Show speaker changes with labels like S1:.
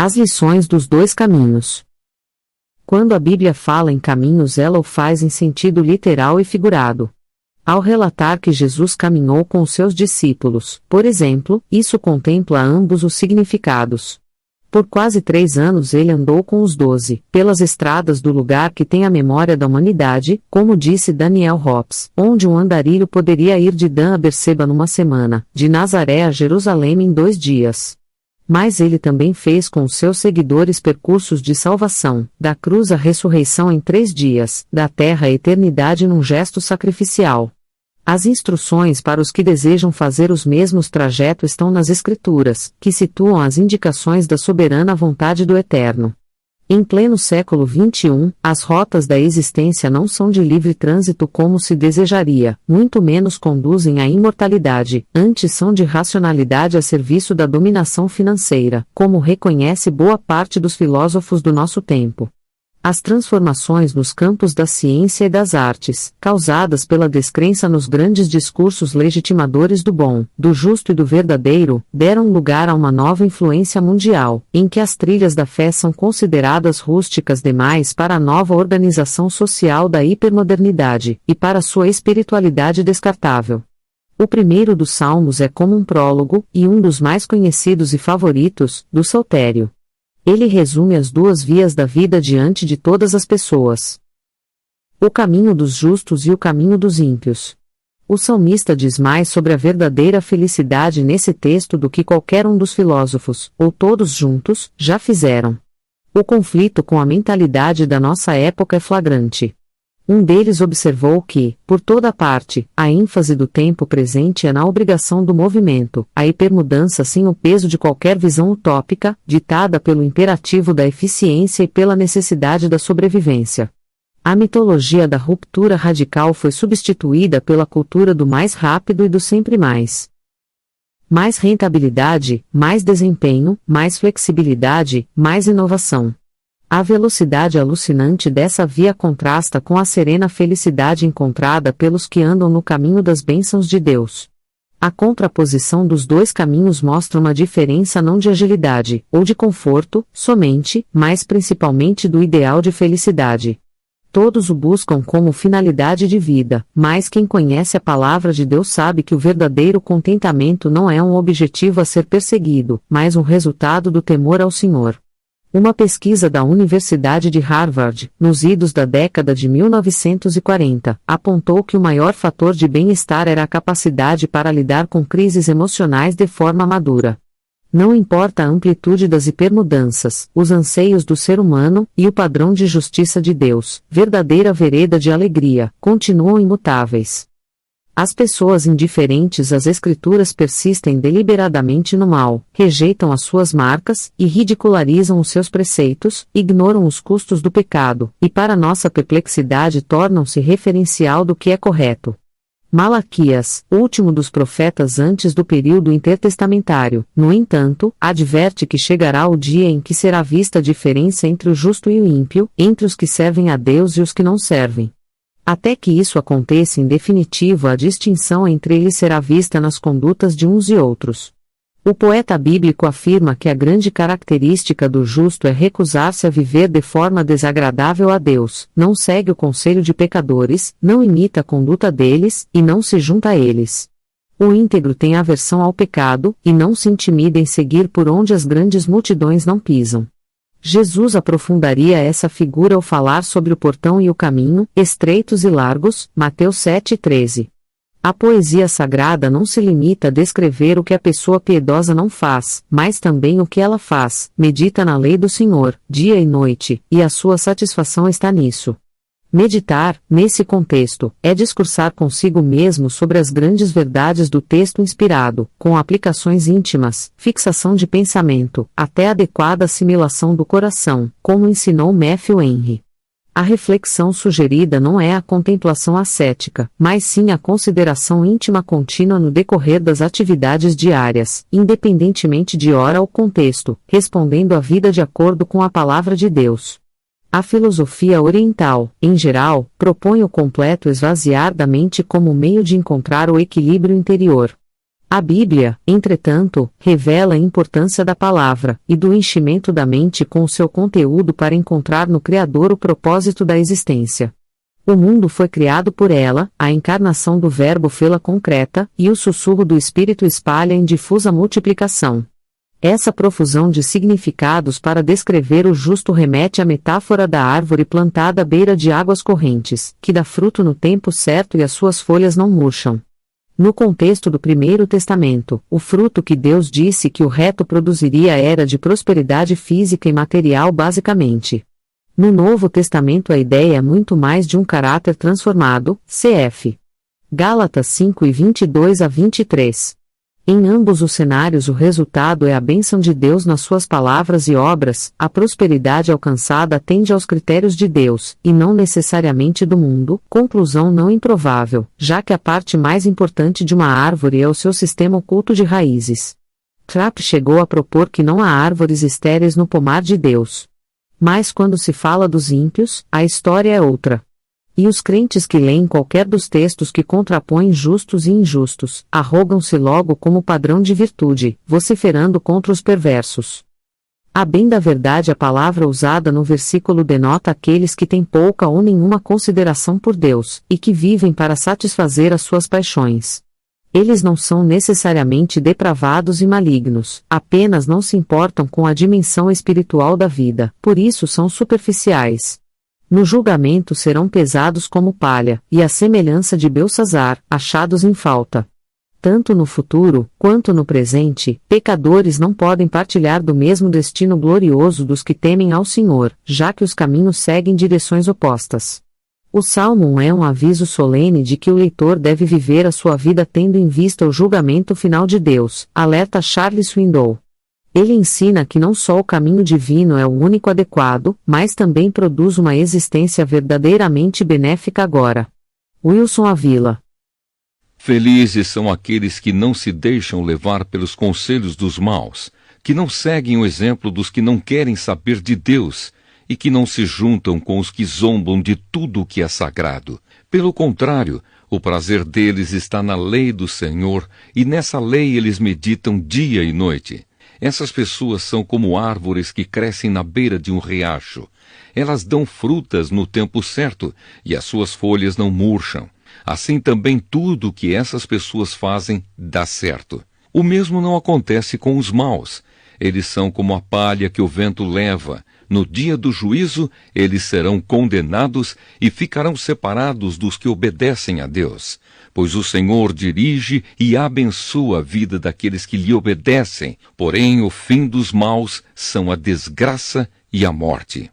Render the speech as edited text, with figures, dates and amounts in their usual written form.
S1: As lições dos dois caminhos. Quando a Bíblia fala em caminhos, ela o faz em sentido literal e figurado. Ao relatar que Jesus caminhou com os seus discípulos, por exemplo, isso contempla ambos os significados. Por quase 3 anos ele andou com os 12, pelas estradas do lugar que tem a memória da humanidade, como disse Daniel Hobbes, onde um andarilho poderia ir de Dan a Berseba numa semana, de Nazaré a Jerusalém em 2 dias. Mas ele também fez com os seus seguidores percursos de salvação, da cruz à ressurreição em 3 dias, da terra à eternidade num gesto sacrificial. As instruções para os que desejam fazer os mesmos trajetos estão nas Escrituras, que situam as indicações da soberana vontade do Eterno. Em pleno século XXI, as rotas da existência não são de livre trânsito como se desejaria, muito menos conduzem à imortalidade, antes são de racionalidade a serviço da dominação financeira, como reconhece boa parte dos filósofos do nosso tempo. As transformações nos campos da ciência e das artes, causadas pela descrença nos grandes discursos legitimadores do bom, do justo e do verdadeiro, deram lugar a uma nova influência mundial, em que as trilhas da fé são consideradas rústicas demais para a nova organização social da hipermodernidade, e para sua espiritualidade descartável. O primeiro dos Salmos é como um prólogo, e um dos mais conhecidos e favoritos, do Saltério. Ele resume as 2 vias da vida diante de todas as pessoas: o caminho dos justos e o caminho dos ímpios. O salmista diz mais sobre a verdadeira felicidade nesse texto do que qualquer um dos filósofos, ou todos juntos, já fizeram. O conflito com a mentalidade da nossa época é flagrante. Um deles observou que, por toda parte, a ênfase do tempo presente é na obrigação do movimento, a hipermudança sem o peso de qualquer visão utópica, ditada pelo imperativo da eficiência e pela necessidade da sobrevivência. A mitologia da ruptura radical foi substituída pela cultura do mais rápido e do sempre mais. Mais rentabilidade, mais desempenho, mais flexibilidade, mais inovação. A velocidade alucinante dessa via contrasta com a serena felicidade encontrada pelos que andam no caminho das bênçãos de Deus. A contraposição dos 2 caminhos mostra uma diferença não de agilidade, ou de conforto, somente, mas principalmente do ideal de felicidade. Todos o buscam como finalidade de vida, mas quem conhece a palavra de Deus sabe que o verdadeiro contentamento não é um objetivo a ser perseguido, mas um resultado do temor ao Senhor. Uma pesquisa da Universidade de Harvard, nos idos da década de 1940, apontou que o maior fator de bem-estar era a capacidade para lidar com crises emocionais de forma madura. Não importa a amplitude das hipermudanças, os anseios do ser humano, e o padrão de justiça de Deus, verdadeira vereda de alegria, continuam imutáveis. As pessoas indiferentes às Escrituras persistem deliberadamente no mal, rejeitam as suas marcas, e ridicularizam os seus preceitos, ignoram os custos do pecado, e para nossa perplexidade tornam-se referencial do que é correto. Malaquias, último dos profetas antes do período intertestamentário, no entanto, adverte que chegará o dia em que será vista a diferença entre o justo e o ímpio, entre os que servem a Deus e os que não servem. Até que isso aconteça em definitivo, a distinção entre eles será vista nas condutas de uns e outros. O poeta bíblico afirma que a grande característica do justo é recusar-se a viver de forma desagradável a Deus, não segue o conselho de pecadores, não imita a conduta deles, e não se junta a eles. O íntegro tem aversão ao pecado, e não se intimida em seguir por onde as grandes multidões não pisam. Jesus aprofundaria essa figura ao falar sobre o portão e o caminho, estreitos e largos, Mateus 7,13. A poesia sagrada não se limita a descrever o que a pessoa piedosa não faz, mas também o que ela faz, medita na lei do Senhor, dia e noite, e a sua satisfação está nisso. Meditar, nesse contexto, é discursar consigo mesmo sobre as grandes verdades do texto inspirado, com aplicações íntimas, fixação de pensamento, até adequada assimilação do coração, como ensinou Matthew Henry. A reflexão sugerida não é a contemplação ascética, mas sim a consideração íntima contínua no decorrer das atividades diárias, independentemente de hora ou contexto, respondendo à vida de acordo com a palavra de Deus. A filosofia oriental, em geral, propõe o completo esvaziar da mente como meio de encontrar o equilíbrio interior. A Bíblia, entretanto, revela a importância da palavra e do enchimento da mente com o seu conteúdo para encontrar no Criador o propósito da existência. O mundo foi criado por ela, a encarnação do Verbo fê-la concreta, e o sussurro do Espírito espalha em difusa multiplicação. Essa profusão de significados para descrever o justo remete à metáfora da árvore plantada à beira de águas correntes, que dá fruto no tempo certo e as suas folhas não murcham. No contexto do Primeiro Testamento, o fruto que Deus disse que o reto produziria era de prosperidade física e material basicamente. No Novo Testamento a ideia é muito mais de um caráter transformado, cf. Gálatas 5:22-23. Em ambos os cenários o resultado é a bênção de Deus nas suas palavras e obras, a prosperidade alcançada atende aos critérios de Deus, e não necessariamente do mundo, conclusão não improvável, já que a parte mais importante de uma árvore é o seu sistema oculto de raízes. Trapp chegou a propor que não há árvores estéreis no pomar de Deus. Mas quando se fala dos ímpios, a história é outra. E os crentes que leem qualquer dos textos que contrapõem justos e injustos, arrogam-se logo como padrão de virtude, vociferando contra os perversos. A bem da verdade a palavra usada no versículo denota aqueles que têm pouca ou nenhuma consideração por Deus, e que vivem para satisfazer as suas paixões. Eles não são necessariamente depravados e malignos, apenas não se importam com a dimensão espiritual da vida, por isso são superficiais. No julgamento serão pesados como palha, e à semelhança de Belçazar, achados em falta. Tanto no futuro, quanto no presente, pecadores não podem partilhar do mesmo destino glorioso dos que temem ao Senhor, já que os caminhos seguem direções opostas. O Salmo 1 é um aviso solene de que o leitor deve viver a sua vida tendo em vista o julgamento final de Deus, alerta Charles Swindoll. Ele ensina que não só o caminho divino é o único adequado, mas também produz uma existência verdadeiramente benéfica agora. Wilson Avila.
S2: Felizes são aqueles que não se deixam levar pelos conselhos dos maus, que não seguem o exemplo dos que não querem saber de Deus, e que não se juntam com os que zombam de tudo o que é sagrado. Pelo contrário, o prazer deles está na lei do Senhor, e nessa lei eles meditam dia e noite. Essas pessoas são como árvores que crescem na beira de um riacho. Elas dão frutas no tempo certo, e as suas folhas não murcham. Assim também tudo o que essas pessoas fazem dá certo. O mesmo não acontece com os maus. Eles são como a palha que o vento leva. No dia do juízo, eles serão condenados e ficarão separados dos que obedecem a Deus. Pois o Senhor dirige e abençoa a vida daqueles que lhe obedecem. Porém, o fim dos maus são a desgraça e a morte.